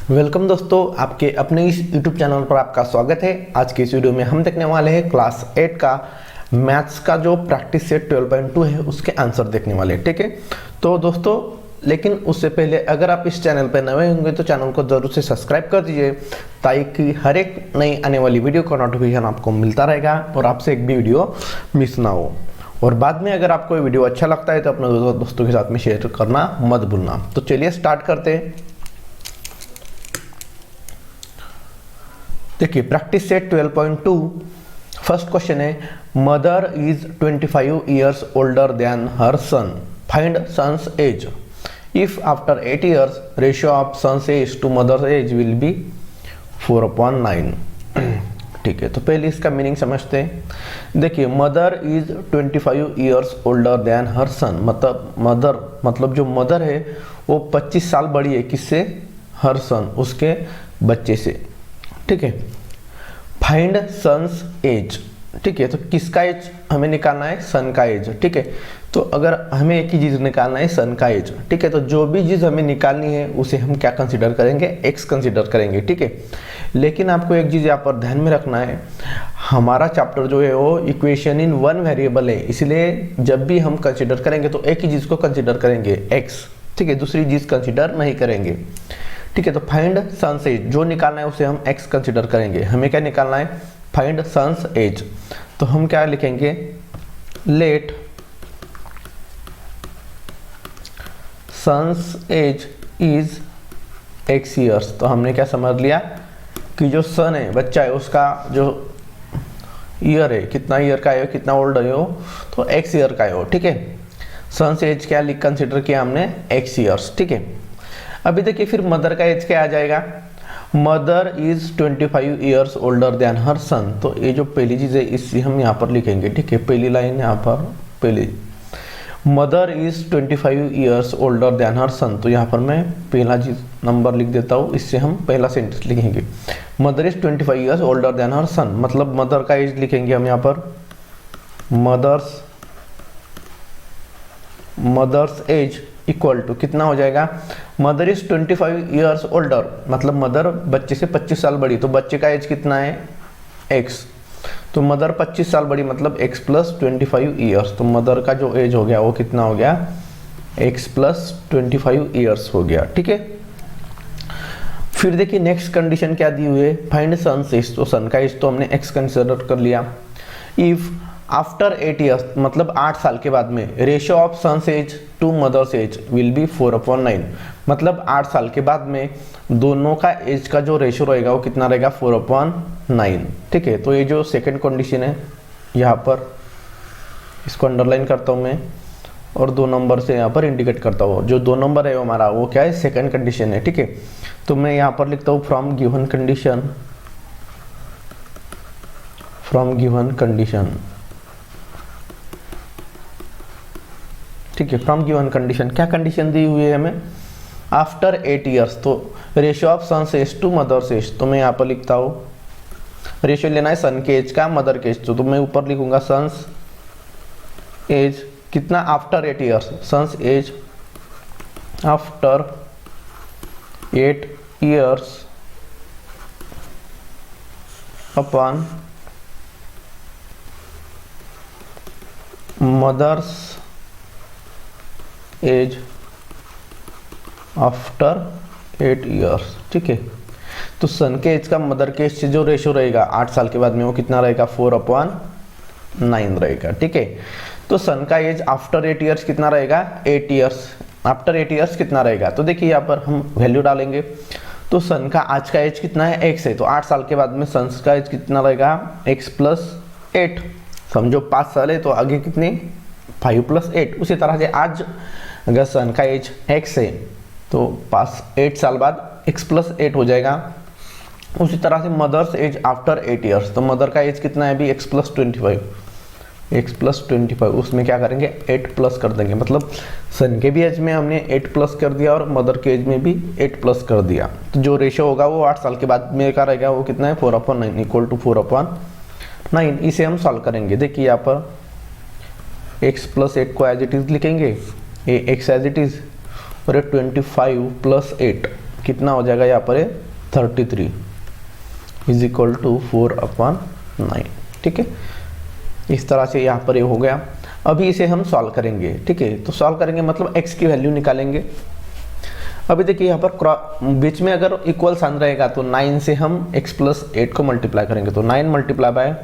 Welcome दोस्तों, आपके अपने इस YouTube चैनल पर आपका स्वागत है। आज की इस वीडियो में हम देखने वाले हैं क्लास 8 का मैथ्स का जो प्रैक्टिस सेट 12.2 है उसके आंसर देखने वाले, ठीक है। तो दोस्तों, लेकिन उससे पहले अगर आप इस चैनल पर नए होंगे तो चैनल को जरूर से सब्सक्राइब कर दीजिए, ताकि हर एक नई आने वाली वीडियो का नोटिफिकेशन आपको मिलता रहेगा और आपसे एक भी वीडियो मिस ना हो। और बाद में अगर आपको ये वीडियो अच्छा लगता है तो अपने दोस्तों के साथ में शेयर करना मत भूलना। तो चलिए स्टार्ट करते हैं। देखिए, प्रैक्टिस सेट 12.2 फर्स्ट क्वेश्चन है, mother is 25 years older than her son, find son's age if after 8 years ratio of son's age to mother's age will be 4/9। ठीक है, तो पहले इसका मीनिंग समझते हैं। देखिए, mother is 25 years older than her son, मतलब जो मदर है वो 25 साल बड़ी है किससे? हर सन, उसके बच्चे से। ठीक है, फाइंड सन्स एज। ठीक है, तो किसका एज हमें निकालना है? सन का एज। ठीक है, तो अगर हमें एक ही चीज निकालना है, सन का एज। ठीक है, तो जो भी चीज हमें निकालनी है उसे हम क्या कंसीडर करेंगे? एक्स कंसीडर करेंगे। ठीक है, लेकिन आपको एक चीज यहाँ पर ध्यान में रखना है, हमारा चैप्टर जो है वो इक्वेशन इन वन वेरिएबल है, इसलिए जब भी हम कंसीडर करेंगे तो एक ही चीज को कंसीडर करेंगे, एक्स। ठीक है, दूसरी चीज कंसीडर नहीं करेंगे। ठीक है, तो फाइंड सन्स एज, जो निकालना है उसे हम एक्स कंसीडर करेंगे। हमें क्या निकालना है? Find son's age. तो हम क्या लिखेंगे? Let son's age is X years. तो हमने क्या समझ लिया कि जो सन है, बच्चा है, उसका जो ईयर है, कितना ईयर का है, कितना ओल्ड है वो, तो एक्स ईयर का है वो। ठीक है, सन्स एज क्या कंसीडर किया हमने? X years. ठीक है, अभी देखिए फिर मदर का एज क्या आ जाएगा? Mother is 25 years older than her son. तो ये जो पहली चीज है इसे हम यहाँ पर लिखेंगे। ठीक है, पहली लाइन यहाँ पर, पहली mother is 25 years older than her son. तो यहाँ पर मैं पहला चीज नंबर लिख देता हूँ, इससे हम पहला सेंटेंस लिखेंगे। Mother is 25 years older than her son, मतलब मदर का एज लिखेंगे हम यहाँ पर, मदर्स एज इक्वल टू कितना हो जाएगा? मदर इज 25 ईयर्स ओल्डर, मतलब मदर बच्चे से 25 साल बड़ी, तो बच्चे का एज कितना है? एक्स। तो मदर 25 साल बड़ी मतलब एक्स प्लस 25 ईयर्स। तो मदर का जो एज हो गया वो कितना हो गया? एक्स प्लस 25 ईयर्स हो गया। ठीक है, फिर देखिए नेक्स्ट कंडीशन क्या दी हुई है? Find son's age. तो सन का एज तो हमने एक्स कंसिडर कर लिया। इफ आफ्टर 8 ईयर्स, मतलब 8 साल के बाद में, ratio of son's age to mother's age will be 4/9, मतलब 8 साल के बाद में दोनों का एज का जो रेशियो रहेगा वो कितना रहेगा? 4/9। ठीक है, तो ये जो सेकंड कंडीशन है यहाँ पर, इसको अंडरलाइन करता हूँ मैं और 2 नंबर से यहाँ पर इंडिकेट करता हूँ। जो 2 नंबर है वो हमारा वो क्या है? सेकंड कंडीशन है। ठीक है, तो मैं यहाँ पर लिखता हूँ फ्रॉम गिवन कंडीशन। ठीक है, फ्रॉम गिवन कंडीशन, क्या कंडीशन दी हुई है हमें? आफ्टर 8 ईयर्स, तो ratio of son's age to mother's age. तो मैं यहाँ पर लिखता हूँ, रेशियो लेना है सन के एज का मदर के एज, तो मैं ऊपर लिखूंगा सन्स एज कितना? After 8 years, son's age after 8 years upon mother's age after 8 years. ठीक है, तो सन के एज का मदर के एज से जो रेशियो रहेगा 8 साल के बाद में वो कितना रहेगा? 4/9 रहेगा। ठीक है, तो सन का एज आफ्टर 8 ईयर्स कितना रहेगा? 8 ईयर्स। आफ्टर 8 ईयर्स कितना रहेगा? तो देखिए यहाँ पर हम वैल्यू डालेंगे, तो सन का आज का एज कितना है? एक्स है, तो 8 साल के बाद में सन का एज कितना रहेगा? X plus 8। समझो 5 साल है तो आगे कितने? 5 + 8। उसी तरह से आज अगर सन का एज एक्स है तो 8 साल बाद x + 8 हो जाएगा। उसी तरह से मदर्स एज आफ्टर 8 ईयर्स, तो मदर का एज कितना है? अभी x + 25, उसमें क्या करेंगे? 8 प्लस कर देंगे, मतलब सन के भी एज में हमने 8 प्लस कर दिया और मदर के एज में भी 8 प्लस कर दिया। तो जो रेशियो होगा वो 8 साल के बाद में क्या रहेगा? वो कितना है? 4/9 इक्वल टू 4/9। इसे हम सॉल्व करेंगे। देखिए यहाँ पर x + 8 को एज इट इज लिखेंगे, ये x एज इट इज, और 25 + 8 कितना हो जाएगा यहाँ पर 33 इज इक्वल टू 4/9। ठीक है, इस तरह से यहाँ पर ये हो गया। अभी इसे हम सॉल्व करेंगे। ठीक है, तो सॉल्व करेंगे मतलब x की वैल्यू निकालेंगे। अभी देखिए यहाँ पर बीच में अगर इक्वल साइन रहेगा तो 9 से हम x + 8 को मल्टीप्लाई करेंगे, तो 9 multiply by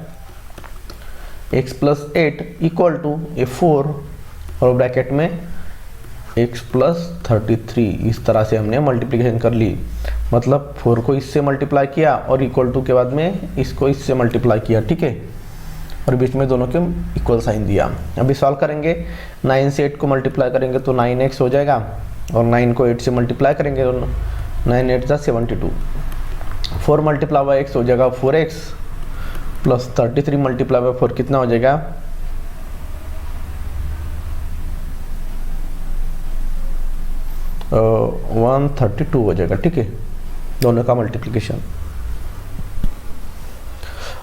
x + 8 equal to 4 और ब्रैकेट में x + 33। इस तरह से हमने मल्टीप्लिकेशन कर ली, मतलब 4 को इससे मल्टीप्लाई किया और इक्वल टू के बाद में इसको इससे मल्टीप्लाई किया। ठीक है, और बीच में दोनों के इक्वल साइन दिया। अभी सॉल्व करेंगे, 9 से 8 को मल्टीप्लाई करेंगे तो 9x हो जाएगा, और 9 को 8 से मल्टीप्लाई करेंगे तो 9 8 72। 4 मल्टीप्लाई बाय x हो जाएगा 4x प्लस 33 मल्टीप्लाई बाय 4 कितना हो जाएगा 132 हो जाएगा। ठीक है, दोनों का मल्टीप्लिकेशन।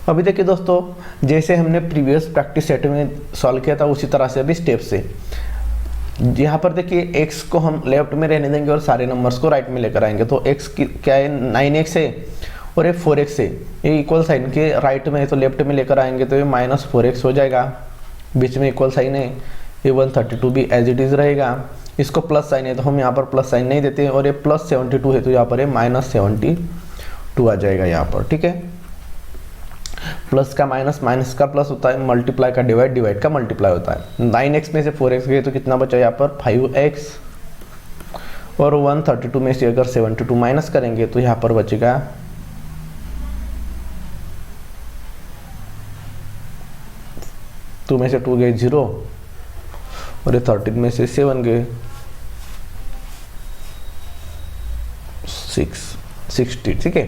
अभी देखिए दोस्तों, जैसे हमने प्रीवियस प्रैक्टिस सेट में सॉल्व किया था उसी तरह से अभी स्टेप से यहाँ पर देखिए x को हम लेफ्ट में रहने देंगे और सारे नंबर्स को राइट में लेकर आएंगे। तो x की क्या है 9x है और ये 4x है, ये इक्वल साइन के राइट में है तो लेफ्ट में लेकर आएंगे तो ये -4x हो जाएगा। बीच में इक्वल साइन है, ये 132 भी एज इट इज़ रहेगा। इसको प्लस साइन है तो हम यहाँ पर प्लस साइन नहीं देते, और ये +72 है तो यहाँ पर -72 आ जाएगा यहाँ पर। ठीक है, प्लस का माइनस, माइनस का प्लस होता है, मल्टीप्लाई का डिवाइड, डिवाइड का मल्टीप्लाई होता है। 9x में से 4x गए तो कितना बचा यहाँ पर 5x, और 132 में से अगर 72 माइनस करेंगे तो यहाँ पर बचेगा 2 में से 2 गए 0, और ये 13 में से 7 गए 60। ठीक है,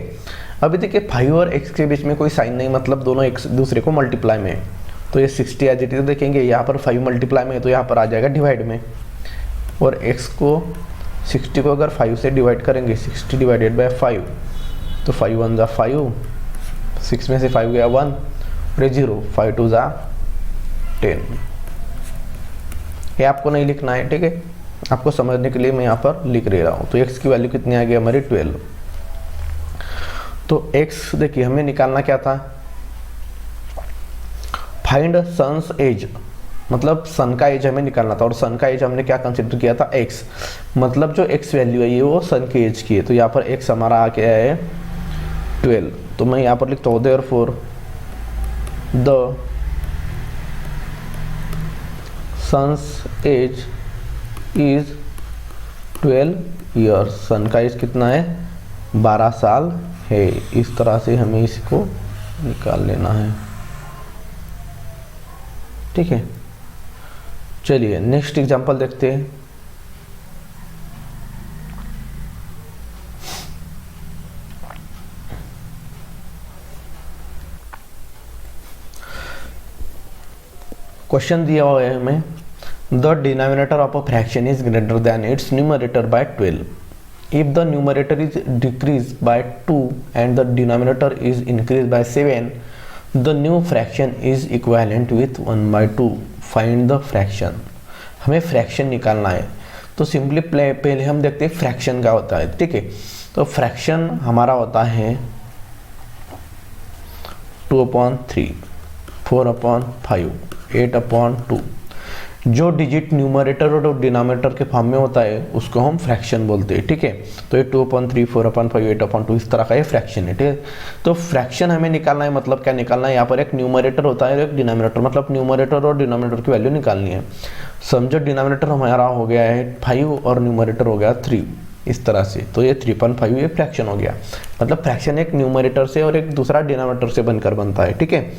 अभी देखिए 5 और x के बीच में कोई साइन नहीं, मतलब दोनों एक दूसरे को मल्टीप्लाई में है, तो ये 60 एज इट इज देखेंगे। यहाँ पर 5 मल्टीप्लाई में है तो यहाँ पर आ जाएगा डिवाइड में, और x को 60 को अगर 5 से डिवाइड करेंगे 60 डिवाइडेड बाय 5 तो 5 1 जा 5, 6 में से 5 गया 1 और 0, 5 2 जा 10। ये आपको नहीं लिखना है। ठीक है, आपको समझने के लिए मैं यहाँ पर लिख रहा हूँ। तो x की वैल्यू कितनी आ गई हमारी 12। तो x देखिए हमें निकालना क्या था, फाइंड सन्स एज, मतलब सन का एज हमें निकालना था, और सन का एज हमने क्या कंसिडर किया था x, मतलब जो x वैल्यू है ये वो सन के एज की है। तो यहाँ पर x हमारा आ गया है 12। तो मैं यहाँ पर लिखता हूँ therefore the son's age is 12 years. Son का एज कितना है 12 साल है। इस तरह से हमें इसको निकाल लेना है। ठीक है, चलिए नेक्स्ट एग्जांपल देखते हैं। क्वेश्चन दिया हुआ है हमें, the denominator of a fraction is greater than its numerator bye 12 if the numerator is decreased by 2 and the denominator is increased by 7 the new fraction is equivalent with 1/2 find the fraction। हमें fraction निकालना है, तो simply पहले हम देखते हैं fraction का होता है। ठीक है, तो फ्रैक्शन हमारा होता है 2/3, 4/5, 8/2। जो डिजिट न्यूमरेटर और डिनोमिनेटर के फॉर्म में होता है उसको हम फ्रैक्शन बोलते हैं। ठीक है, तो ये 2/3, 4/5, 8/2 इस तरह का ये फ्रैक्शन है। ठीक है, तो फ्रैक्शन हमें निकालना है, मतलब क्या निकालना है, यहाँ पर एक न्यूमरेटर होता है और एक डिनोमिनेटर, मतलब न्यूमरेटर और डिनोमिनेटर की वैल्यू निकालनी है। समझो डिनोमिनेटर हमारा हो गया है 5 और न्यूमरेटर हो गया 3, इस तरह से। तो ये 3/5 ये फ्रैक्शन हो गया, मतलब फ्रैक्शन एक न्यूमरेटर से और एक दूसरा डिनोमिनेटर से बनकर बनता है। ठीक है,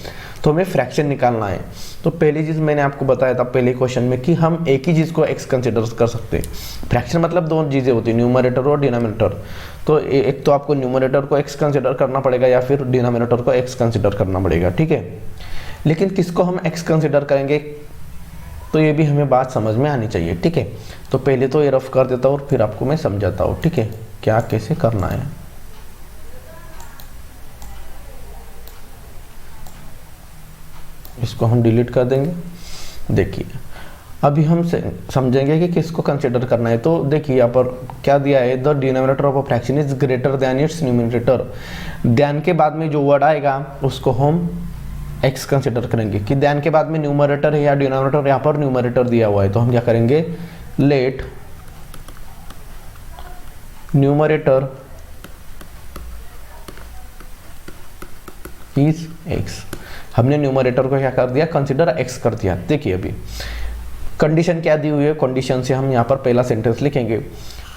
तो हमें फ्रैक्शन निकालना है। तो पहली चीज़ मैंने आपको बताया था पहले क्वेश्चन में कि हम एक ही चीज़ को x कंसिडर कर सकते हैं। फ्रैक्शन मतलब दो चीज़ें होती है, न्यूमरेटर और डिनोमिनेटर। तो एक तो आपको न्यूमरेटर को x कंसिडर करना पड़ेगा या फिर डिनोमिनेटर को x कंसिडर करना पड़ेगा। ठीक है, लेकिन किसको हम x कंसिडर करेंगे तो ये भी हमें बात समझ में आनी चाहिए। ठीक है, तो पहले तो ये रफ कर देता हूँ और फिर आपको मैं समझाता हूँ। ठीक है, क्या कैसे करना है। इसको हम डिलीट कर देंगे। देखिए अभी हम समझेंगे कि किसको कंसिडर करना है। तो देखिए यहाँ पर क्या दिया है, the denominator of a fraction is greater than its numerator. Then के बाद में जो वर्ड आएगा उसको हम x कंसिडर करेंगे कि देन के बाद में न्यूमरेटर है या डिनोमिनेटर, यहाँ पर न्यूमरेटर दिया हुआ है तो हम क्या करेंगे, लेट न्यूमरेटर इज x। हमने न्यूमरेटर को क्या कर दिया, कंसिडर x कर दिया। देखिए अभी कंडीशन क्या दी हुई है, कंडीशन से हम यहाँ पर पहला सेंटेंस लिखेंगे,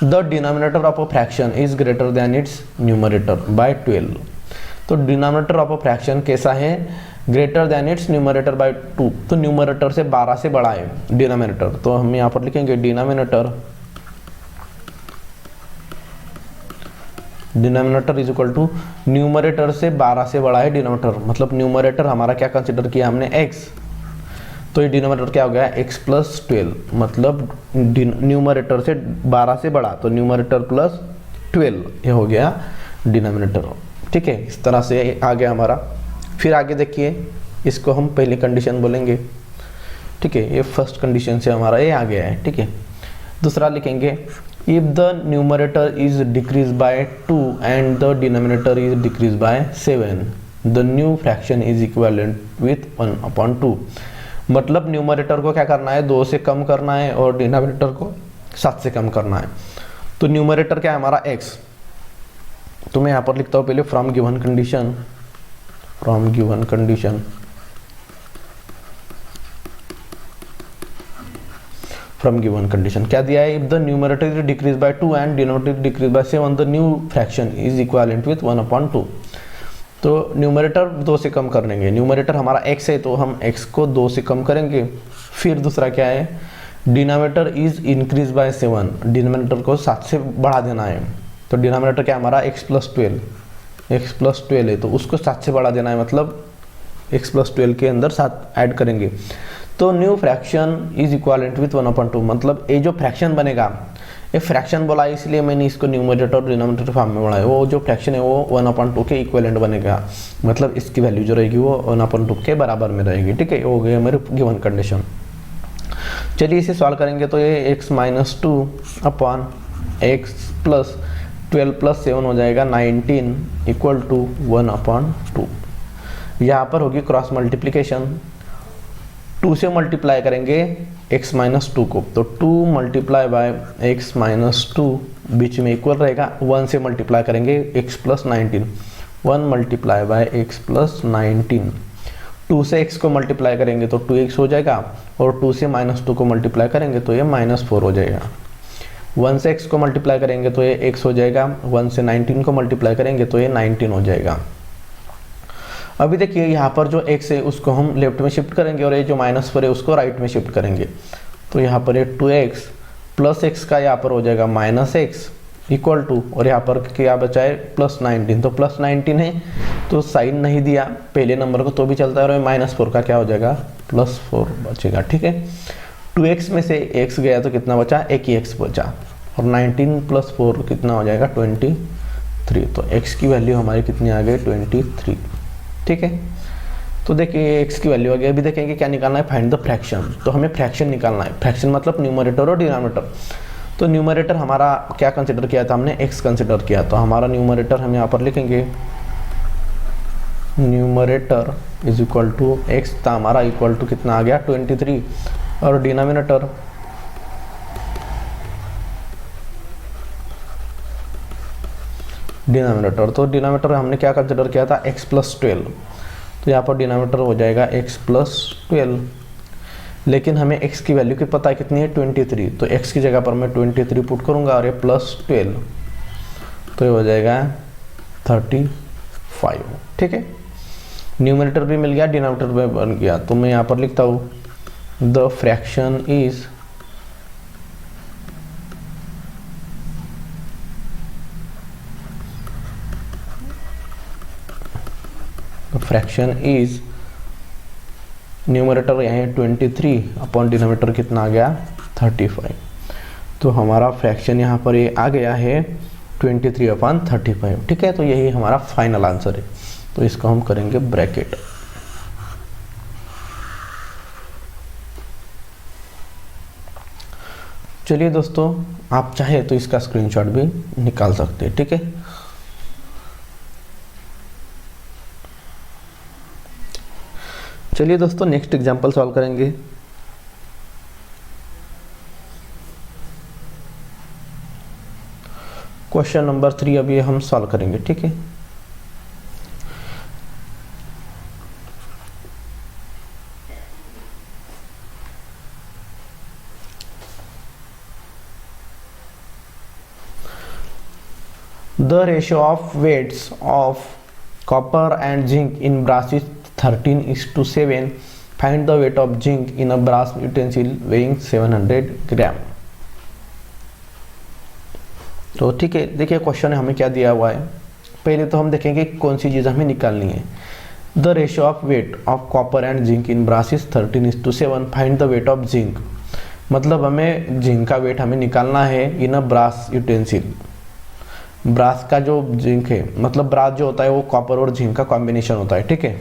the denominator of a fraction is greater than its numerator bye 12। तो डिनोमिनेटर ऑफ अ फ्रैक्शन कैसा है, greater than its numerator bye 2। तो न्यूमरेटर से 12 से बड़ा है डिनोमिनेटर, तो हम यहाँ पर लिखेंगे denominator is equal to numerator से 12 से बड़ा है डिनोमिनेटर, मतलब न्यूमरेटर हमारा क्या कंसिडर किया हमने x, तो ये डिनोमिनेटर क्या हो गया x प्लस 12, मतलब न्यूमरेटर से 12 से बड़ा तो न्यूमरेटर प्लस 12 ये हो गया डिनोमिनेटर। ठीक है, इस तरह से आ गया हमारा। फिर आगे देखिए, इसको हम पहली कंडीशन बोलेंगे। ठीक है, ये फर्स्ट कंडीशन से हमारा ये आ गया है। ठीक है, दूसरा लिखेंगे, if the numerator is decrease by 2 and the denominator is decrease by 7 the new fraction is equivalent with 1/2। मतलब न्यूमरेटर को क्या करना है, 2 से कम करना है और डिनोमिनेटर को 7 से कम करना है। तो न्यूमरेटर क्या है हमारा x, तो मैं यहाँ पर लिखता हूँ पहले फ्रॉम गिवन कंडीशन क्या दिया है, if the numerator is decrease by 2 and denominator decrease by 7 the new fraction is equivalent with 1/2। तो न्यूमरेटर 2 से कम कर देंगे, न्यूमरेटर हमारा x है तो हम x को 2 से कम करेंगे। फिर दूसरा क्या है, denominator is increase by 7, denominator को 7 से बढ़ा देना है। तो डिनोमिनेटर क्या हमारा x प्लस 12 है तो उसको 7 से बढ़ा देना है, मतलब x प्लस 12 के अंदर 7 ऐड करेंगे। तो new fraction is equivalent with 1/2, मतलब ये जो फ्रैक्शन बनेगा, ये फ्रैक्शन बोला इसलिए मैंने इसको न्यूमरेटर और डिनोमिनेटर फॉर्म में बढ़ाया, वो जो फ्रैक्शन है वो 1/2 के इक्विवेलेंट बनेगा, मतलब इसकी वैल्यू जो रहेगी वो 1/2 के बराबर में रहेगी। ठीक है, हो गया मेरे गिवन कंडीशन। चलिए इसे सॉल्व करेंगे तो ये x minus 2 upon x plus 12 plus 7 हो जाएगा 19 इक्वल टू 1/2। यहाँ पर होगी क्रॉस मल्टीप्लीकेशन, 2 से मल्टीप्लाई करेंगे x माइनस 2 को, तो 2 मल्टीप्लाई बाय x माइनस 2 बीच में इक्वल रहेगा, 1 से मल्टीप्लाई करेंगे x plus 19, 1 multiply by x plus 19। 2 से x को मल्टीप्लाई करेंगे तो 2x हो जाएगा, और 2 से माइनस 2 को मल्टीप्लाई करेंगे तो ये -4 हो जाएगा। 1 से x को मल्टीप्लाई करेंगे तो ये x हो जाएगा, 1 से 19 को मल्टीप्लाई करेंगे तो ये 19 हो जाएगा। अभी देखिए यहाँ पर जो x है उसको हम लेफ्ट में शिफ्ट करेंगे और ये जो -4 है उसको राइट में शिफ्ट करेंगे। तो यहाँ पर ये 2x प्लस x का यहाँ पर हो जाएगा -x इक्वल टू, और यहाँ पर क्या बचा है प्लस 19, तो प्लस 19 है तो साइन नहीं दिया पहले नंबर को तो भी चलता है, और -4 का क्या हो जाएगा +4 बचेगा। ठीक है, 2x में से x गया तो कितना बचा, एक ही x बचा, और 19 + 4 कितना हो जाएगा 23। तो x की वैल्यू हमारी कितनी आ गई 23। ठीक है, तो देखिए x की वैल्यू आ गई। अभी देखेंगे क्या निकालना है, फाइंड द फ्रैक्शन। तो हमें फ्रैक्शन निकालना है, फ्रैक्शन मतलब न्यूमरेटर और डिनोमिनेटर। तो न्यूमरेटर हमारा क्या कंसिडर किया था हमने, x कंसिडर किया, तो हमारा न्यूमरेटर हम यहाँ पर लिखेंगे numerator is equal to x था हमारा इक्वल टू कितना आ गया 23, और डिनोमिनेटर तो डिनोमिनेटर हमने क्या कंसिडर किया था x प्लस 12, तो यहाँ पर डिनोमिनेटर हो जाएगा x प्लस 12, लेकिन हमें x की वैल्यू की पता है कितनी है 23, तो x की जगह पर मैं 23 पुट करूँगा और ये प्लस 12, तो ये हो जाएगा 35। ठीक है, न्यूमरेटर भी मिल गया, डिनोमिनेटर भी बन गया। तो मैं यहाँ पर लिखता हूँ द फ्रैक्शन इज न्यूमरेटर यहाँ 23 अपॉन डिनोमिनेटर कितना आ गया 35। तो हमारा फ्रैक्शन यहाँ पर ये आ गया है 23/35। ठीक है, तो यही हमारा फाइनल आंसर है। तो इसको हम करेंगे ब्रैकेट। चलिए दोस्तों, आप चाहे तो इसका स्क्रीनशॉट भी निकाल सकते हैं, ठीक है। चलिए दोस्तों, नेक्स्ट एग्जांपल सॉल्व करेंगे। क्वेश्चन नंबर 3 अभी हम सॉल्व करेंगे, ठीक है। The ratio of weights of copper and zinc in brass is 13:7. Find the weight of zinc in a brass utensil weighing 700 ग्राम। तो ठीक है, देखिए क्वेश्चन में हमें क्या दिया हुआ है। पहले तो हम देखेंगे कौन सी चीज़ हमें निकालनी है। The ratio of weight of copper and zinc in brass is 13:7। Find the weight of zinc, मतलब हमें जिंक का वेट हमें निकालना है in a brass utensil. Brass का जो जिंक है, मतलब ब्रास जो होता है वो कॉपर और जिंक का कॉम्बिनेशन होता है, ठीक है।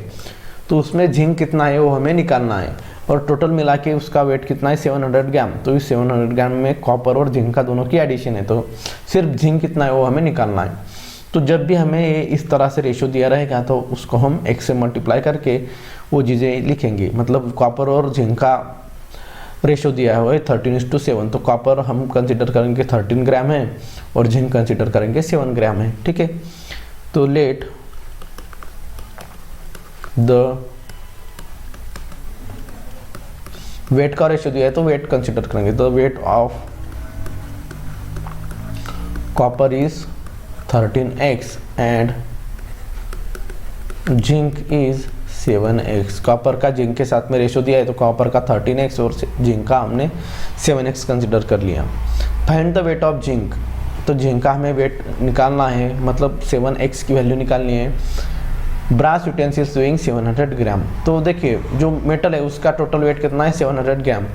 तो उसमें जिंक कितना है वो हमें निकालना है, और टोटल मिला के उसका वेट कितना है 700 ग्राम। तो इस 700 ग्राम में कॉपर और जिंक का दोनों की एडिशन है, तो सिर्फ जिंक कितना है वो हमें निकालना है। तो जब भी हमें ये इस तरह से रेशियो दिया रहेगा तो उसको हम x से मल्टीप्लाई करके वो चीज़ें लिखेंगे। मतलब कॉपर और जिंक का रेशियो दिया हुआ है 13:7, तो कॉपर हम कंसिडर करेंगे 13 ग्राम है और जिंक कंसिडर करेंगे 7 ग्राम है, ठीक है। तो लेट द वेट का रेशियो दिया है तो वेट कंसिडर करेंगे। The weight of copper is 13x and zinc is 7x। Copper का जिंक के साथ में रेशियो दिया है तो कॉपर का 13x और जिंक का हमने 7x कंसिडर कर लिया। Find the weight of zinc, तो जिंक का हमें वेट निकालना है, मतलब 7x की वैल्यू निकालनी है। ब्रास यूटेंसिल्स वेइंग 700 ग्राम। तो देखिए जो मेटल है उसका टोटल वेट कितना है 700 ग्राम।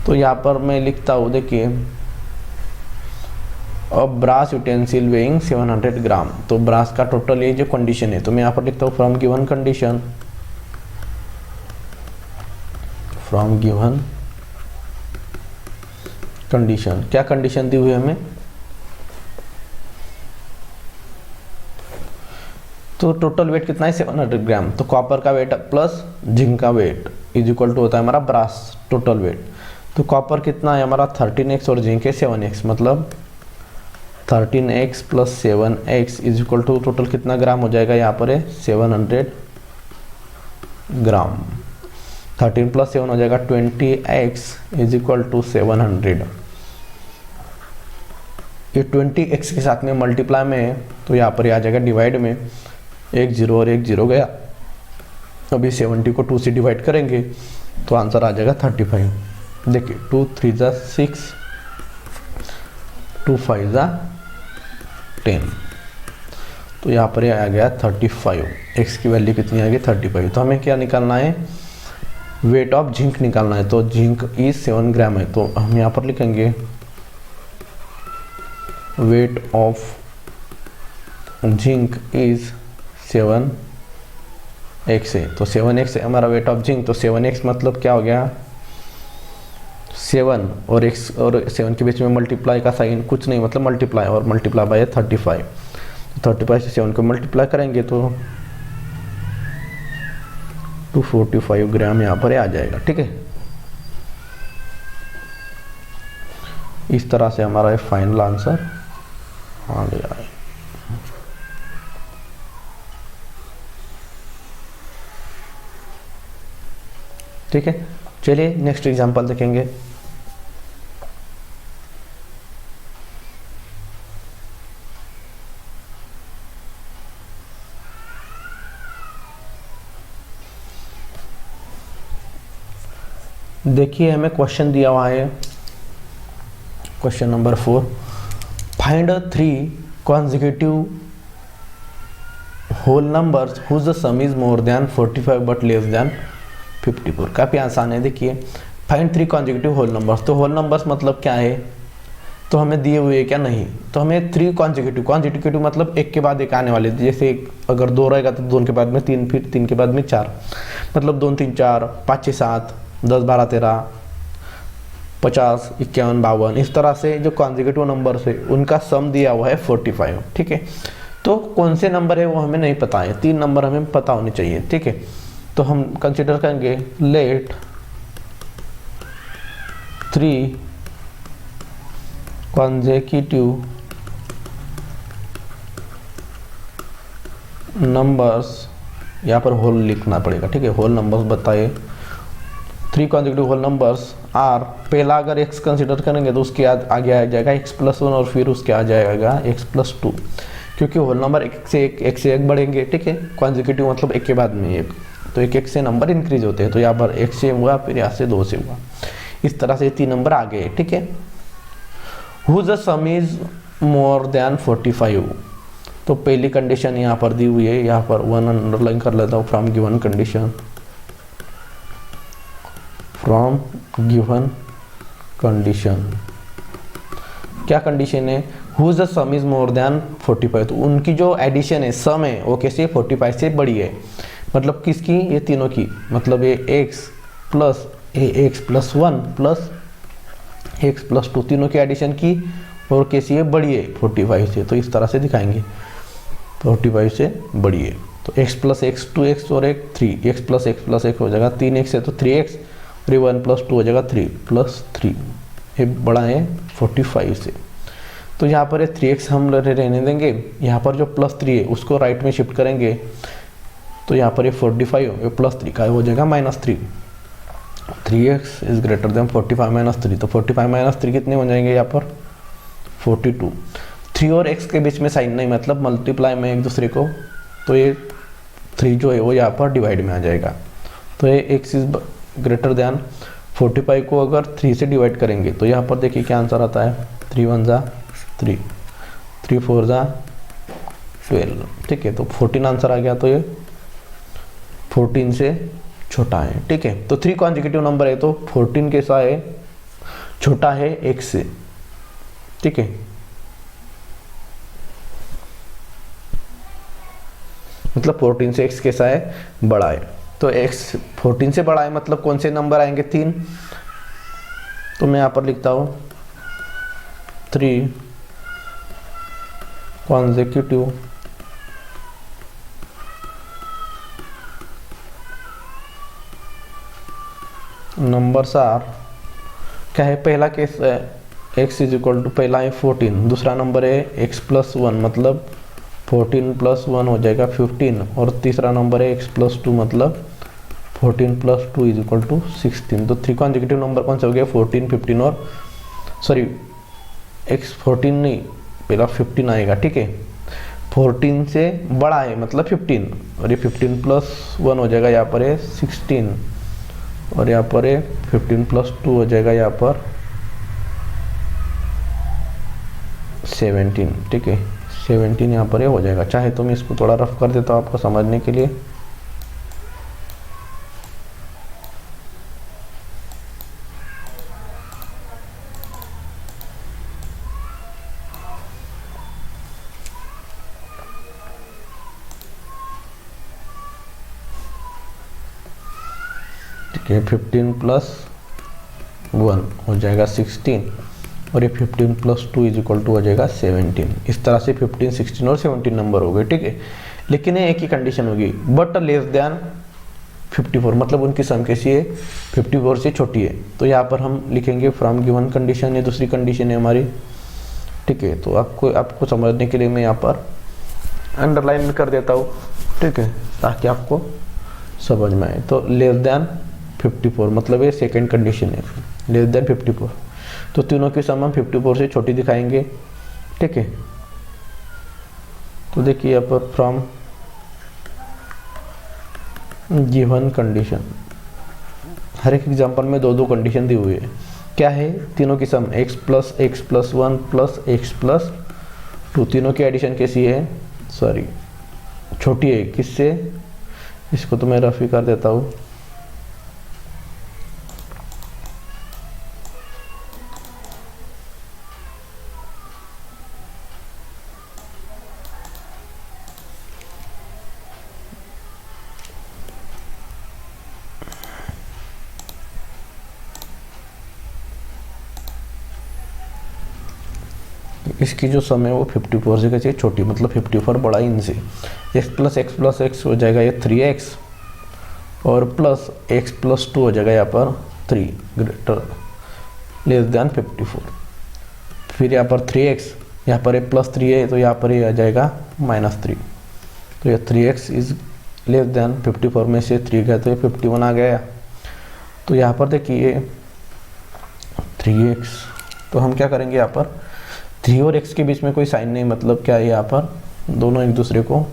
तो यहाँ पर मैं लिखता हूँ, देखिए अब ब्रास यूटेंसिल वेइंग 700 ग्राम। तो ब्रास का टोटल ये जो कंडीशन है, तो मैं यहाँ पर लिखता हूँ from given condition, from given condition. क्या कंडीशन दी हुई है हमें, तो टोटल वेट कितना है 700 ग्राम। तो कॉपर का वेट प्लस जिंक का वेट इज इक्वल टू होता है हमारा ब्रास टोटल वेट। तो कॉपर कितना है हमारा 13x और जिंक है 7x, मतलब 13x plus 7x is equal to total कितना ग्राम हो जाएगा, यहाँ पर है 700 ग्राम। 13 प्लस 7 हो जाएगा 20x इज इक्वल टू 700। ये 20x के साथ में मल्टीप्लाई में है तो यहाँ पर आ जाएगा डिवाइड में, एक जीरो और एक जीरो गया। अभी 70 को 2 से डिवाइड करेंगे तो आंसर आ जाएगा 35। देखिए 2 3 जा 6, 2 5 जा 10, तो यहाँ पर आ गया 35। x की वैल्यू कितनी आ गई 35। तो हमें क्या निकालना है, वेट ऑफ जिंक निकालना है। तो जिंक इज 7 ग्राम है, तो हम यहाँ पर लिखेंगे wait of zinc is 7x है। तो 7x है हमारा वेट ऑफ जिंक। तो 7x मतलब क्या हो गया, 7 और x और 7 के बीच में मल्टीप्लाई का साइन कुछ नहीं, मतलब मल्टीप्लाई और मल्टीप्लाई बाय 35। तो 35 से 7 को मल्टीप्लाई करेंगे तो 245 ग्राम यहाँ पर आ जाएगा, ठीक है। इस तरह से हमारा फाइनल आंसर आ गया है। ठीक है, चलिए नेक्स्ट एग्जांपल देखेंगे। देखिए हमें क्वेश्चन दिया हुआ है, question number 4, find 3 consecutive whole numbers whose sum is more than 45 but less than 54। काफ़ी आसान है। देखिए फाइंड 3 consecutive whole numbers, तो whole numbers मतलब क्या है, तो हमें दिए हुए क्या नहीं, तो हमें 3 consecutive मतलब एक के बाद एक आने वाले। जैसे अगर 2 रहेगा तो 2 के बाद में 3, फिर 3 के बाद में 4, मतलब 2 3 4 5 6 7 10 12 13 50, 51, 52, इस तरह से जो कॉन्जिक्यूटिव नंबर्स है उनका सम दिया हुआ है 45, ठीक है। तो कौन से नंबर है वो हमें नहीं पता है, 3 नंबर हमें पता होने चाहिए, ठीक है। तो हम कंसिडर करेंगे लेट 3 कॉन्जिक्यूटिव नंबर्स, यहाँ पर होल लिखना पड़ेगा, ठीक है। होल नंबर्स बताए 3 कॉन्जिक्यूटिव होल नंबर्स आर, पहला अगर x कंसिडर करेंगे तो उसके आगे आ जाएगा x+1 और फिर उसके आ जाएगा x+2, क्योंकि होल नंबर एक से एक बढ़ेंगे, ठीक है। कॉन्जिक्यूटिव मतलब एक के बाद में एक, तो एक से नंबर इंक्रीज होते हैं। तो यहाँ पर 1 से हुआ, फिर यहाँ से 2 से हुआ, इस तरह से 3 नंबर आ गए, ठीक है। Whose sum is more than 45, तो पहली कंडीशन यहाँ पर दी हुई है, यहाँ पर 1 अंडरलाइन कर लेता हूँ, from given condition, from given condition. क्या कंडीशन है? Whose sum is more than 45, तो उनकी जो एडिशन है, सम है, वो कैसे 45 से बड़ी है। मतलब किसकी? ये तीनों की, मतलब ये x plus x+1 plus x+2, तीनों की एडिशन की, और कैसी है? बड़ी है 45 से। तो इस तरह से दिखाएंगे 45 से बड़ी है। तो x प्लस x 2x और एक 3, x प्लस x हो जाएगा 3x है तो 3x, और 1+2 हो जाएगा 3+3, ये बड़ा है 45 से। तो यहाँ पर 3x हम रहने देंगे, यहाँ पर जो +3 है उसको राइट में शिफ्ट करेंगे, तो यहाँ पर ये 45 ये +3 का हो जाएगा -3, 3x इज ग्रेटर देन 45 - 3, तो 45 - 3 कितने हो जाएंगे यहाँ पर? 42। 3 और x के बीच में साइन नहीं, मतलब मल्टीप्लाई में एक दूसरे को, तो ये 3 जो है वो यहाँ पर डिवाइड में आ जाएगा। तो ये x इज ग्रेटर देन 45 को अगर 3 से डिवाइड करेंगे तो यहाँ पर देखिए क्या आंसर आता है, 3 1 जा 3, 3 4 जा 12, ठीक है। तो 14 आंसर आ गया, तो ये 14 से छोटा है, ठीक है। तो 3 कॉन्जिक्यूटिव नंबर है, तो 14 कैसा है? छोटा है x से, ठीक है। मतलब 14 से x कैसा है? बड़ा है। तो x 14 से बड़ा है, मतलब कौन से नंबर आएंगे? 3। तो मैं यहाँ पर लिखता हूँ 3 कॉन्जिक्यूटिव नंबर्स आर, क्या है? पहला केस है x इज इक्वल टू, पहला है 14, दूसरा नंबर है x+1, मतलब 14 + 1 हो जाएगा 15, और तीसरा नंबर है x+2, मतलब 14 + 2 इज इक्वल टू 16। तो 3 कॉन्जिक्यूटिव नंबर कौन से हो गए? 14, 15 और सॉरी x 14 नहीं, पहला 15 आएगा, ठीक है। 14 से बड़ा है मतलब 15, और ये 15 + 1 हो जाएगा, यहाँ पर है 16, और यहाँ पर है 15 + 2 हो जाएगा यहाँ पर 17, ठीक है। 17 यहाँ पर हो जाएगा। चाहे तो मैं इसको थोड़ा रफ कर देता हूँ आपको समझने के लिए। ठीक है, 15 + 1 हो जाएगा 16, और ये 15 + 2 इज इक्वल टू हो जाएगा 17। इस तरह से 15, 16 और 17 नंबर हो गए, ठीक है। लेकिन ये एक ही कंडीशन होगी, बट लेस देन 54, मतलब उनकी सम कैसी है? 54 से छोटी है। तो यहाँ पर हम लिखेंगे फ्रॉम गिवन कंडीशन, ये दूसरी कंडीशन है हमारी, ठीक है। तो आपको समझने के लिए मैं यहाँ पर अंडरलाइन कर देता हूँ, ठीक है, ताकि आपको समझ में आए। तो लेस देन 54 मतलब ये सेकेंड कंडीशन है, लेस देन 54। तो तीनों की सम हम 54 से छोटी दिखाएंगे, ठीक है। तो देखिए यहाँ पर फ्रॉम गिवन कंडीशन, हर एक एग्जांपल में 2-2 कंडीशन दी हुई है। क्या है? तीनों की सम x + x+1 + x+2, तीनों की एडिशन कैसी है? सॉरी छोटी है, किससे? इसको तो मैं रफ ही कर देता हूँ, इसकी जो सम है वो 54 से कैसे छोटी, मतलब 54 बड़ा है इनसे। x प्लस एक्स हो जाएगा ये 3x, और प्लस x प्लस 2 हो जाएगा यहाँ पर 3 ग्रेटर लेस दैन 54। फिर यहाँ पर 3x, यहाँ पर ये प्लस 3 है तो यहाँ पर ये आ जाएगा -3। तो ये 3x इज लेस दैन 54 में से 3 गया तो ये 51 आ गया। तो यहाँ पर देखिए 3x, तो हम क्या करेंगे यहाँ पर 3 और x के बीच में कोई साइन नहीं, मतलब क्या है यहाँ पर दोनों एक दूसरे को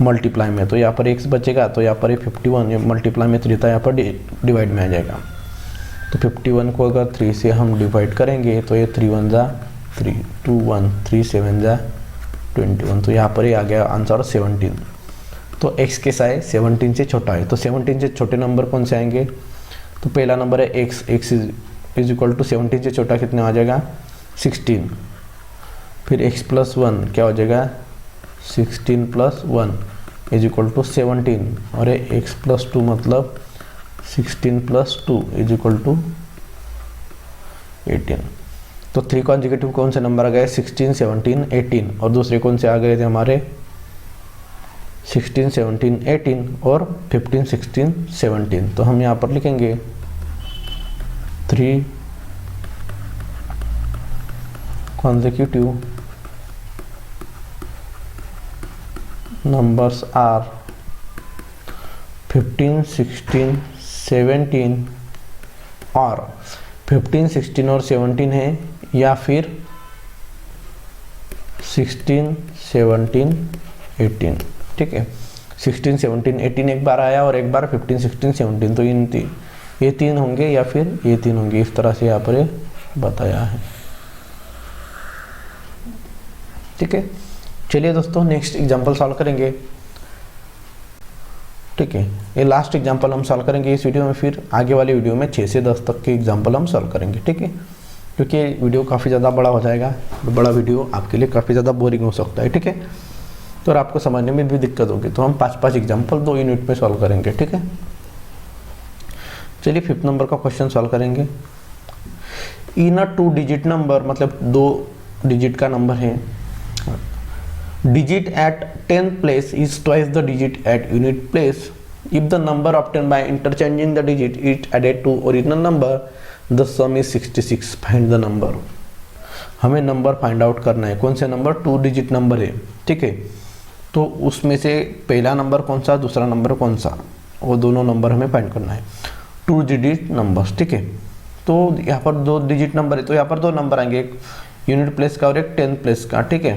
मल्टीप्लाई में, तो यहाँ पर x बचेगा तो यहाँ पर ये 51, ये मल्टीप्लाई में 3 था, यहाँ पर डिवाइड में आ जाएगा। तो 51 को अगर 3 से हम डिवाइड करेंगे तो ये 3 1 जा 3, 2 1, 3 7 जा 21, तो यहाँ पर ये आ गया आंसर 17। तो x के साय 17 से छोटा है, तो 17 से छोटे नंबर कौन से आएंगे, तो पहला नंबर है x इज इक्वल टू 17 से छोटा कितना आ जाएगा 16। फिर x प्लस 1 क्या हो जाएगा 16 प्लस 1 इज इक्वल टू 17, और ये x प्लस 2 मतलब 16 प्लस 2 इज इक्वल टू 18। तो 3 कॉन्जिक्यूटिव कौन से नंबर आ गए 16, 17, 18, और दूसरे कौन से आ गए थे हमारे 16, 17, 18 और 15, 16, 17। तो हम यहाँ पर लिखेंगे 3 consecutive numbers are 15, 16, 17 और 15, 16 और 17 है, या फिर 16, 17, 18। ठीक है, 16, 17, 18 एक बार आया और एक बार 15, 16, 17, तो ये तीन होंगे या फिर ये तीन होंगे, इस तरह से यहाँ पर ये बताया है। ठीक है, चलिए दोस्तों नेक्स्ट एग्जांपल सॉल्व करेंगे। ठीक है, ये लास्ट एग्जांपल हम सॉल्व करेंगे इस वीडियो में, फिर आगे वाली वीडियो में 6 से 10 तक के एग्जांपल हम सॉल्व करेंगे। ठीक है, क्योंकि वीडियो काफ़ी ज़्यादा बड़ा हो जाएगा, बड़ा वीडियो आपके लिए काफ़ी ज़्यादा बोरिंग हो सकता है। ठीक है, तो और आपको समझने में भी दिक्कत होगी, तो हम 5-5 एग्जाम्पल 2 यूनिट में सॉल्व करेंगे। ठीक है, चलिए 5th नंबर का क्वेश्चन सॉल्व करेंगे। इन अ 2 डिजिट नंबर, मतलब 2 डिजिट का नंबर है, digit at 10th place is twice the digit at unit place. If the number obtained by interchanging the digit is added to original number, the sum is 66. Find the number. हमें number find out करना है, कौन से number 2 digit number है। ठीक है, तो उसमें से पहला नंबर कौन सा, दूसरा नंबर कौन सा, वो दोनों नंबर हमें फाइंड करना है, 2 डिजिट नंबर्स। ठीक है, तो यहाँ पर 2 डिजिट नंबर है, तो यहाँ पर 2 नंबर आएंगे, एक यूनिट प्लेस का और एक 10th प्लेस का। ठीक है,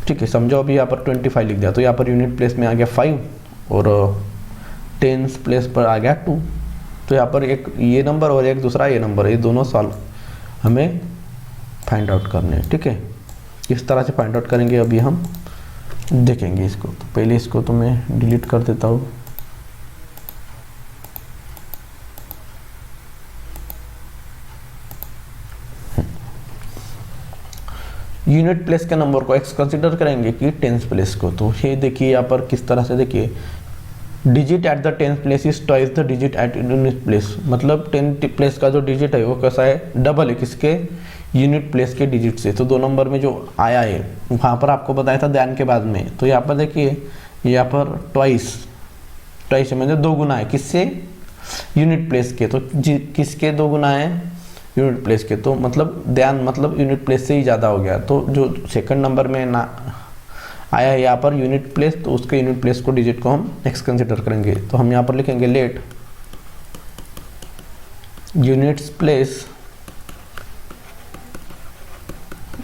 ठीक है, समझो अभी यहाँ पर 25 लिख दिया, तो यहाँ पर यूनिट प्लेस में आ गया 5 और 10th प्लेस पर आ गया 2। तो यहाँ पर एक ये नंबर और एक दूसरा ये नंबर, ये दोनों सॉल्व हमें फाइंड आउट करने हैं। ठीक है, किस तरह से फाइंड आउट करेंगे अभी हम देखेंगे इसको। तो पहले इसको तो मैं डिलीट कर देता हूँ। यूनिट प्लेस के नंबर को x कंसीडर करेंगे कि 10th प्लेस को। तो ये देखिए यहाँ पर किस तरह से, देखिए digit at the 10th place is twice the digit at unit place, मतलब 10th प्लेस का जो डिजिट है वो कैसा है, डबल है किसके, यूनिट प्लेस के डिजिट से। तो 2 नंबर में जो आया है वहाँ पर आपको बताया था ध्यान के बाद में, तो यहाँ पर देखिए यहाँ पर ट्वाइस मतलब 2 गुना है किससे, यूनिट प्लेस के। तो किसके 2 गुना है, यूनिट प्लेस के, तो मतलब ध्यान मतलब यूनिट प्लेस से ही ज़्यादा हो गया। तो जो सेकंड नंबर में ना आया है यहाँ पर यूनिट प्लेस, तो उसके यूनिट प्लेस को डिजिट को हम x कंसिडर करेंगे। तो हम यहाँ पर लिखेंगे let units place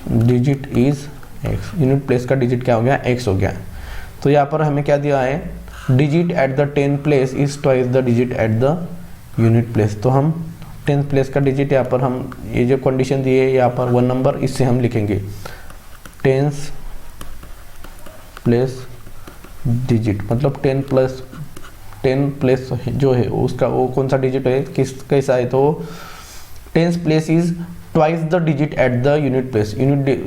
digit is x, unit place का डिजिट क्या हो गया, x हो गया। तो यहाँ पर हमें क्या दिया है, digit at the 10th place is twice the digit at the unit place. तो हम 10th प्लेस का डिजिट यहाँ पर हम ये जो कंडीशन दी है यहाँ पर 1 नंबर, इससे हम लिखेंगे 10th प्लेस डिजिट, मतलब 10 प्लेस जो है उसका वो कौन सा डिजिट है, कैसा है, तो 10th place is twice the digit at the unit place, unit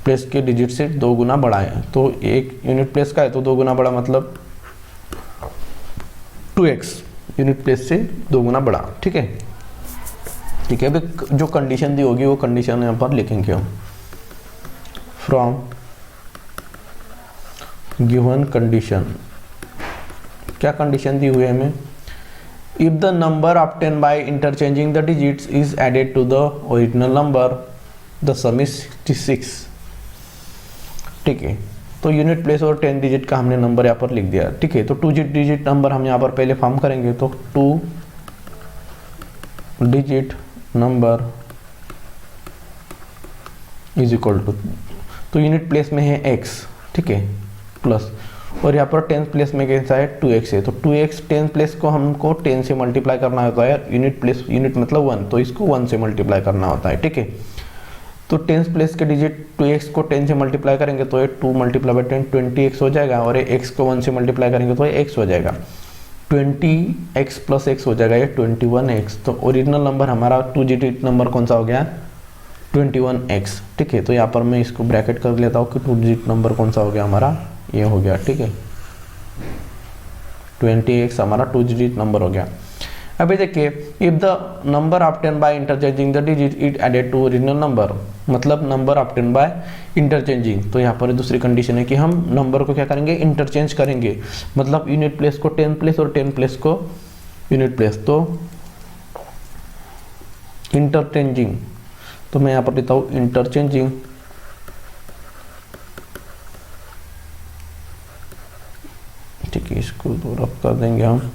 place के डिजिट से 2 गुना बड़ा है। तो एक यूनिट प्लेस का है तो 2 गुना बड़ा, मतलब 2x यूनिट प्लेस से 2 गुना बड़ा। ठीक है, ठीक है, अभी जो कंडीशन दी होगी वो कंडीशन यहाँ पर लिखेंगे हम। फ्रॉम गिवन कंडीशन, क्या कंडीशन दी हुई है हमें, if the number obtain by interchanging the digits is added to the original number the sum is 66। ठीक है, तो यूनिट प्लेस और 10 डिजिट का हमने नंबर यहाँ पर लिख दिया। ठीक है, तो 2 डिजिट नंबर हम यहाँ पर पहले फॉर्म करेंगे, तो 2 digit number is equal to, तो यूनिट प्लेस में है x, ठीक है, प्लस, और यहाँ पर 10 प्लेस में कैसा है 2x है, तो 2x 10 प्लेस को हमको 10 से मल्टीप्लाई करना होता है, यूनिट प्लेस, यूनिट मतलब 1, तो इसको 1 से मल्टीप्लाई करना होता है। ठीक है, तो 10 प्लेस के डिजिट 2x को 10 से मल्टीप्लाई करेंगे तो ये 2 मल्टीप्लाई बाई 10 20x हो जाएगा, और ये x को 1 से मल्टीप्लाई करेंगे तो ये x हो जाएगा, 20x प्लस x हो जाएगा ये 21x। तो ओरिजिनल नंबर हमारा 2 डिजिट नंबर कौन सा हो गया 21x। ठीक है, तो यहाँ पर मैं इसको ब्रैकेट कर लेता हूँ कि 2 डिजिट नंबर कौन सा हो गया हमारा, ये हो गया। ठीक है, 20x हमारा 2 डिजिट नंबर हो गया। अभी देखिए, if the number obtain by interchanging the digit it added to original number, मतलब नंबर ऑब्टेन बाय इंटरचेंजिंग, तो यहाँ पर दूसरी कंडीशन है कि हम नंबर को क्या करेंगे इंटरचेंज करेंगे, मतलब यूनिट प्लेस को 10 प्लेस और 10 प्लेस को यूनिट प्लेस, तो इंटरचेंजिंग, तो मैं यहाँ पर लिखता हूँ इंटरचेंजिंग ठीक है, इसको दो रफ कर देंगे हम।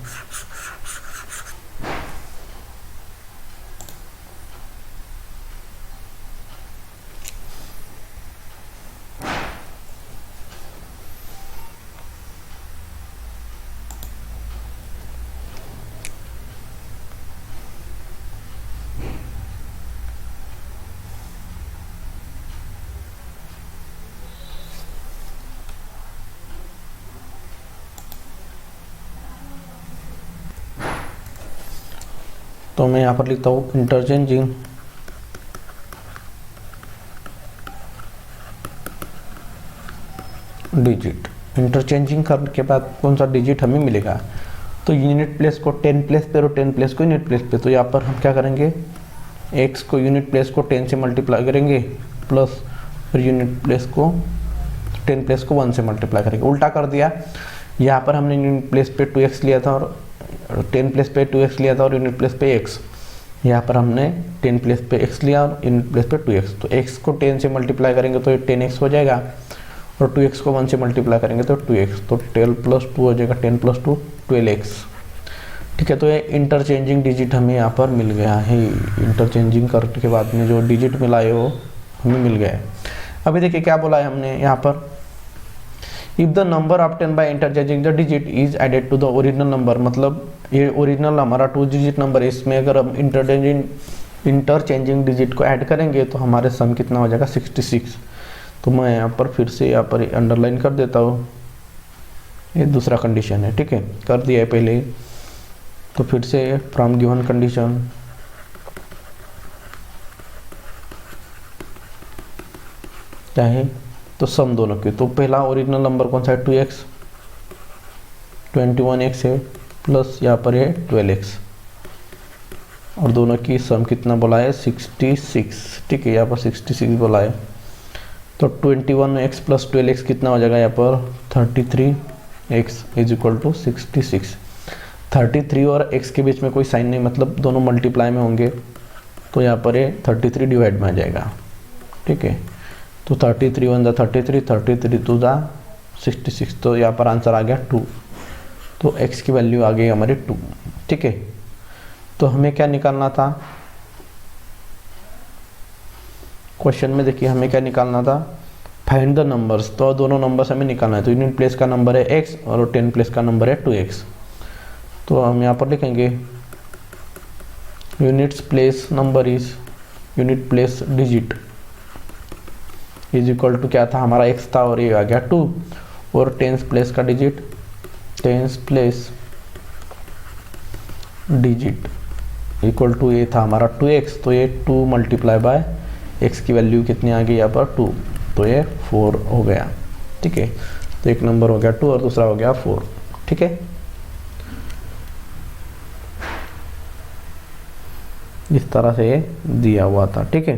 तो मैं यहाँ पर लिखता हूँ इंटरचेंजिंग डिजिट, इंटरचेंजिंग करने के बाद कौन सा डिजिट हमें मिलेगा, तो यूनिट प्लेस को 10 प्लेस पे और 10 प्लेस को यूनिट प्लेस पे, तो यहाँ पर हम क्या करेंगे x को यूनिट प्लेस को 10 से मल्टीप्लाई करेंगे, प्लस फिर यूनिट प्लेस को 10 प्लेस को 1 से मल्टीप्लाई करेंगे, उल्टा कर दिया। यहाँ पर हमने यूनिट प्लेस पे 2x लिया था और 10 प्लेस पे 2x लिया था और यूनिट प्लेस पे x, यहाँ पर हमने 10 प्लेस पे x लिया और यूनिट प्लेस पे 2x, तो x को 10 से मल्टीप्लाई करेंगे तो ये 10x हो जाएगा, और 2x को 1 से मल्टीप्लाई करेंगे तो 2x, तो 12 प्लस 2 हो जाएगा, 10 प्लस 2 12x। ठीक है, तो ये इंटरचेंजिंग डिजिट हमें यहाँ पर मिल गया है, इंटरचेंजिंग करने के बाद में जो डिजिट मिला है वो हमें मिल गया है। अभी देखिए क्या बोला है हमने यहाँ पर, if the number obtain by interchanging the digit is added to the original number, मतलब ये ओरिजिनल हमारा 2 डिजिट नंबर है, इसमें अगर हम इंटरचेंजिंग डिजिट को ऐड करेंगे तो हमारे सम कितना हो जाएगा 66। तो मैं यहाँ पर फिर से यहाँ पर अंडरलाइन कर देता हूँ, ये दूसरा कंडीशन है। ठीक है, कर दिया है पहले, तो फिर से फ्रॉम गिवन कंडीशन क्या है, तो सम दोनों के, तो पहला ओरिजिनल नंबर कौन सा है 2x, 21x है, प्लस यहाँ पर है 12x, और दोनों की सम कितना बोला है 66। ठीक है, यहाँ पर 66 बोला है, तो 21x प्लस 12x कितना हो जाएगा यहाँ पर 33x इज इक्वल टू 66। 33 और x के बीच में कोई साइन नहीं, मतलब दोनों मल्टीप्लाई में होंगे, तो यहाँ पर ये 33 डिवाइड में आ जाएगा। ठीक है, तो 33 1 33, 33 2 66, तो यहाँ पर आंसर आ गया 2, तो x की वैल्यू आ गई हमारी 2। ठीक है, तो हमें क्या निकालना था क्वेश्चन में, देखिए हमें क्या निकालना था, फाइंड द नंबर्स, तो दोनों नंबर्स हमें निकालना है, तो यूनिट प्लेस का नंबर है x और 10 प्लेस का नंबर है 2x, तो हम यहाँ पर लिखेंगे units place number is unit place digit is equal to क्या था हमारा x था और ये आ गया 2, और 10 प्लेस का digit 10 place digit equal to ये था हमारा 2x, तो ये 2 मल्टीप्लाई बाय x की वैल्यू कितनी आ गई यहाँ पर 2, तो ये 4 हो गया। ठीक है, तो एक नंबर हो गया 2 और दूसरा हो गया 4। ठीक है, इस तरह से ये दिया हुआ था, ठीक है।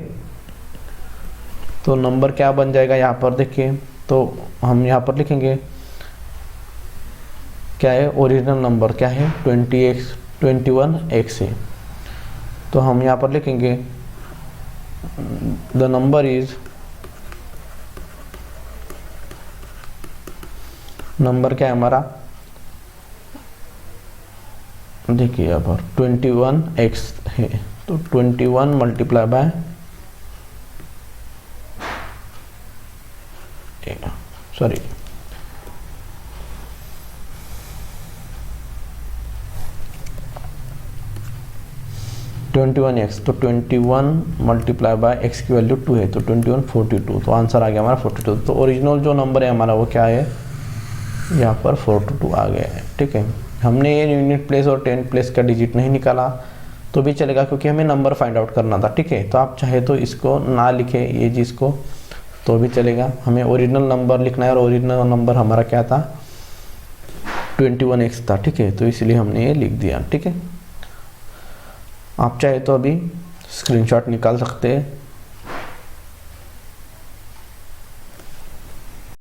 तो नंबर क्या बन जाएगा यहाँ पर देखिए, तो हम यहाँ पर लिखेंगे क्या है, ओरिजिनल नंबर क्या है 21x है। तो हम यहाँ पर लिखेंगे द नंबर इज, नंबर क्या है हमारा, देखिए यहाँ पर 21x है, तो 21 मल्टीप्लाई बाय सॉरी 21x, तो 21 मल्टीप्लाई बाय x की वैल्यू 2 है, तो 21 42, तो आंसर आ गया हमारा 42। तो ओरिजिनल जो नंबर है हमारा वो क्या है, यहाँ पर 42 आ गया है, ठीक है। हमने ये यूनिट प्लेस और 10 प्लेस का डिजिट नहीं निकाला तो भी चलेगा, क्योंकि हमें नंबर फाइंड आउट करना था, ठीक है। तो आप चाहे तो इसको ना लिखे ये चीज़ को तो भी चलेगा, हमें ओरिजिनल नंबर लिखना है और ओरिजिनल नंबर हमारा क्या था 21x था, ठीक है। तो इसलिए हमने ये लिख दिया, ठीक है। आप चाहे तो अभी स्क्रीनशॉट निकाल सकते हैं